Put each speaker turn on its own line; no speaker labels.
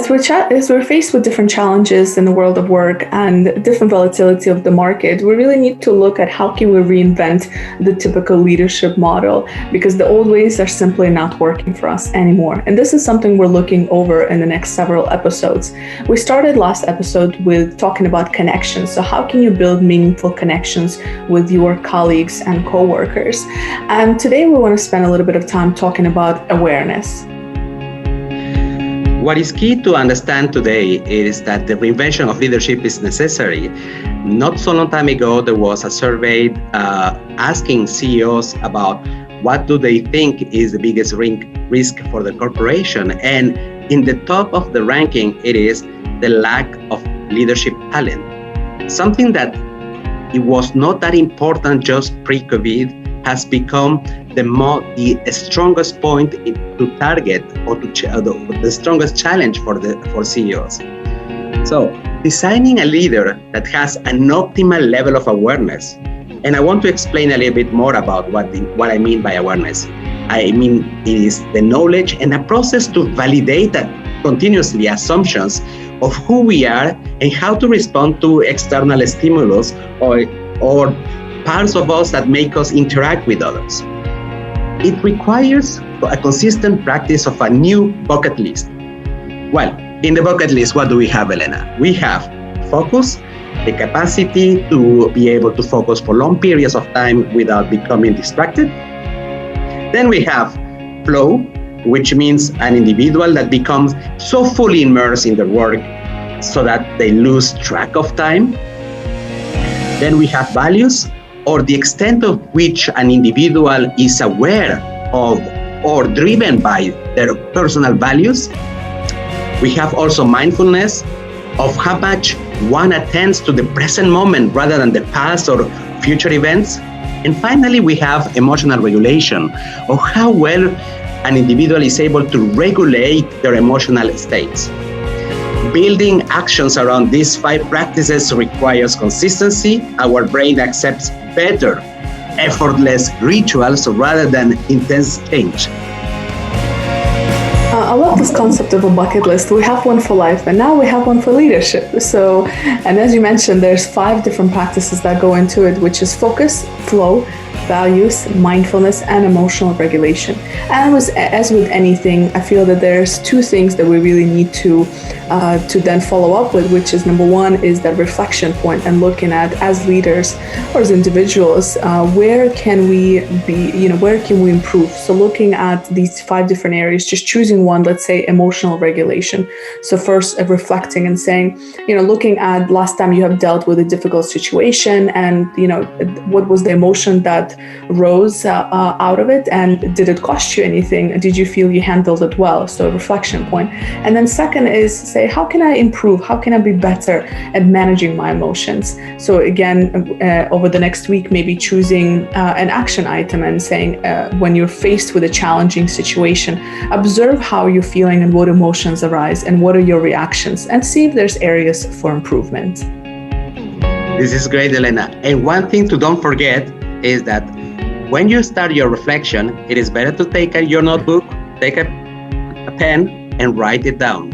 As we're faced with different challenges in the world of work and different volatility of the market, we really need to look at how can we reinvent the typical leadership model, because the old ways are simply not working for us anymore. And this is something we're looking over in the next several episodes. We started last episode with talking about connections. So how can you build meaningful connections with your colleagues and coworkers? And today we want to spend a little bit of time talking about awareness.
What is key to understand today is that the reinvention of leadership is necessary. Not so long time ago, there was a survey asking CEOs about what do they think is the biggest risk for the corporation. And in the top of the ranking, it is the lack of leadership talent. Something that it was not that important just pre-COVID has become the strongest point to target or the strongest challenge for CEOs. So designing a leader that has an optimal level of awareness, and I want to explain a little bit more about what I mean by awareness. I mean it is the knowledge and a process to validate continuously assumptions of who we are and how to respond to external stimulus or parts of us that make us interact with others. It requires a consistent practice of a new bucket list. Well, in the bucket list, what do we have, Elena? We have focus, the capacity to be able to focus for long periods of time without becoming distracted. Then we have flow, which means an individual that becomes so fully immersed in their work so that they lose track of time. Then we have values, or the extent of which an individual is aware of or driven by their personal values. We have also mindfulness, of how much one attends to the present moment rather than the past or future events. And finally, we have emotional regulation, of how well an individual is able to regulate their emotional states. Building actions around these 5 practices requires consistency. Our brain accepts better, effortless rituals rather than intense change.
I love this concept of a bucket list. We have one for life, and now we have one for leadership. So, and as you mentioned, there's 5 different practices that go into it, which is focus, flow, values, mindfulness, and emotional regulation. And as with anything, I feel that there's 2 things that we really need to then follow up with, which is number 1 is that reflection point and looking at, as leaders or as individuals, where can we be, where can we improve? So looking at these 5 different areas, just choosing one, let's say emotional regulation. So first reflecting and saying, looking at last time you have dealt with a difficult situation and, what was the emotion that rose out of it, and did it cost you anything? Did you feel you handled it well? So reflection point. And then second is say, how can I improve? How can I be better at managing my emotions? So again, over the next week, maybe choosing an action item and saying, when you're faced with a challenging situation, observe how you're feeling and what emotions arise and what are your reactions, and see if there's areas for improvement.
This is great, Elena. And one thing to don't forget is that when you start your reflection, it is better to take your notebook, take a pen, and write it down.